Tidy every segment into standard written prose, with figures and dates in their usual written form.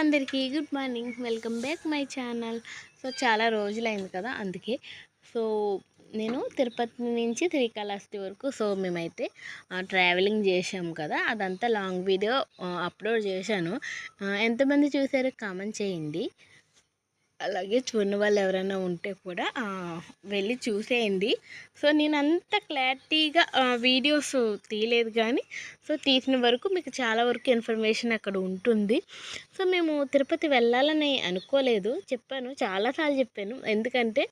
అందరికీ good morning. Welcome back my channel. So చాలా రోజులైంది కదా, అందుకే సో నేను తిరుపతి నుంచి శ్రీకాళహస్తి వరకు మేమైతే ట్రావెలింగ్ చేసాము కదా, అదంతా లాంగ్ వీడియో అప్లోడ్ చేశాను. ఎంతమంది చూసారో కామెంట్ చేయండి. అలాగే చూడని వాళ్ళు ఎవరైనా ఉంటే కూడా వెళ్ళి చూసేయండి. సో నేను అంత క్లారిటీగా వీడియోస్ తీయలేదు, కానీ సో తీసిన వరకు మీకు చాలా వరకు ఇన్ఫర్మేషన్ అక్కడ ఉంటుంది. సో మేము తిరుపతి వెళ్ళాలని అనుకోలేదు, చెప్పాను, చాలాసార్లు చెప్పాను. ఎందుకంటే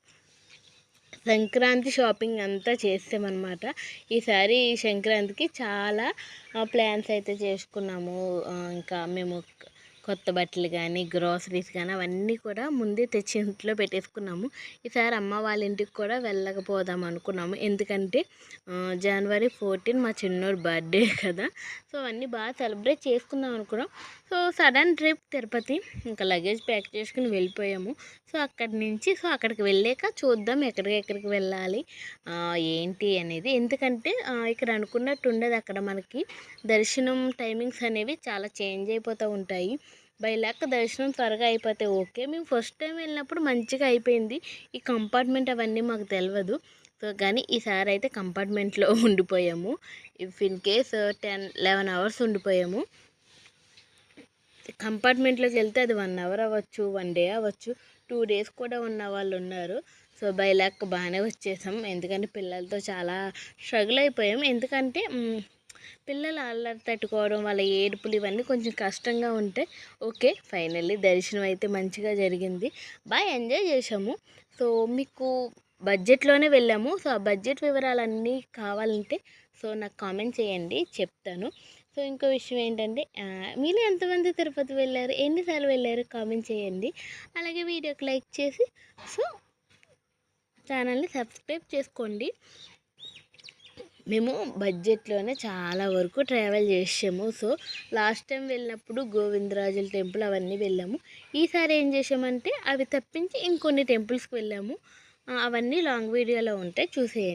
సంక్రాంతి షాపింగ్ అంతా చేసామన్నమాట. ఈసారి సంక్రాంతికి చాలా ప్లాన్స్ అయితే చేసుకున్నాము. ఇంకా మేము కొత్త బట్టలు కానీ గ్రాసరీస్ కానీ అవన్నీ కూడా ముందే తెచ్చి ఇంట్లో పెట్టేసుకున్నాము. ఈసారి అమ్మ వాళ్ళ ఇంటికి కూడా వెళ్ళకపోదాం అనుకున్నాము. ఎందుకంటే జనవరి 14 మా చిన్నోడు బర్త్డే కదా, సో అన్నీ బాగా సెలబ్రేట్ చేసుకుందాం అనుకున్నాం. సో సడన్ ట్రిప్ తిరుపతి, ఇంకా లగేజ్ ప్యాక్ చేసుకుని వెళ్ళిపోయాము. సో అక్కడి నుంచి అక్కడికి వెళ్ళాక చూద్దాం ఎక్కడికి వెళ్ళాలి ఏంటి అనేది. ఎందుకంటే ఇక్కడ అనుకున్నట్టు ఉండదు. అక్కడ మనకి దర్శనం టైమింగ్స్ అనేవి చాలా చేంజ్ అయిపోతూ ఉంటాయి. బై లక్ దర్శనం త్వరగా అయిపోతే ఓకే. మేము ఫస్ట్ టైం వెళ్ళినప్పుడు మంచిగా అయిపోయింది. ఈ కంపార్ట్మెంట్ అవన్నీ మాకు తెలియదు. సో కానీ ఈసారి అయితే కంపార్ట్మెంట్లో ఉండిపోయాము. ఇఫ్ ఇన్ కేస్ 10-11 అవర్స్ ఉండిపోయాము. కంపార్ట్మెంట్లోకి వెళ్తే అది 1 అవర్ అవ్వచ్చు, 1 డే అవ్వచ్చు, 2 డేస్ కూడా ఉన్న వాళ్ళు ఉన్నారు. సో బై లక్ బాగానే వచ్చేసాం. ఎందుకంటే పిల్లలతో చాలా స్ట్రగుల్ అయిపోయాం. ఎందుకంటే పిల్లలు అల్లరి తట్టుకోవడం, వాళ్ళ ఏడుపులు ఇవన్నీ కొంచెం కష్టంగా ఉంటాయి. ఓకే, ఫైనల్లీ దర్శనం అయితే మంచిగా జరిగింది, బాగా ఎంజాయ్ చేసాము. సో మీకు బడ్జెట్లోనే వెళ్ళాము. సో ఆ బడ్జెట్ వివరాలన్నీ కావాలంటే సో నాకు కామెంట్ చేయండి, చెప్తాను. సో ఇంకో విషయం ఏంటంటే మీరు ఎంతమంది తిరుపతి వెళ్ళారు, ఎన్నిసార్లు వెళ్ళారు కామెంట్ చేయండి. అలాగే వీడియోకి లైక్ చేసి సో ఛానల్ని సబ్స్క్రైబ్ చేసుకోండి. మేము బడ్జెట్లోనే చాలా వరకు ట్రావెల్ చేసాము. సో లాస్ట్ టైం వెళ్ళినప్పుడు గోవిందరాజుల టెంపుల్ అవన్నీ వెళ్ళాము. ఈసారి ఏం చేసామంటే అవి తప్పించి ఇంకొన్ని టెంపుల్స్కి వెళ్ళాము. అవన్నీ లాంగ్ వీడియోలో ఉంటాయి, చూసేయండి.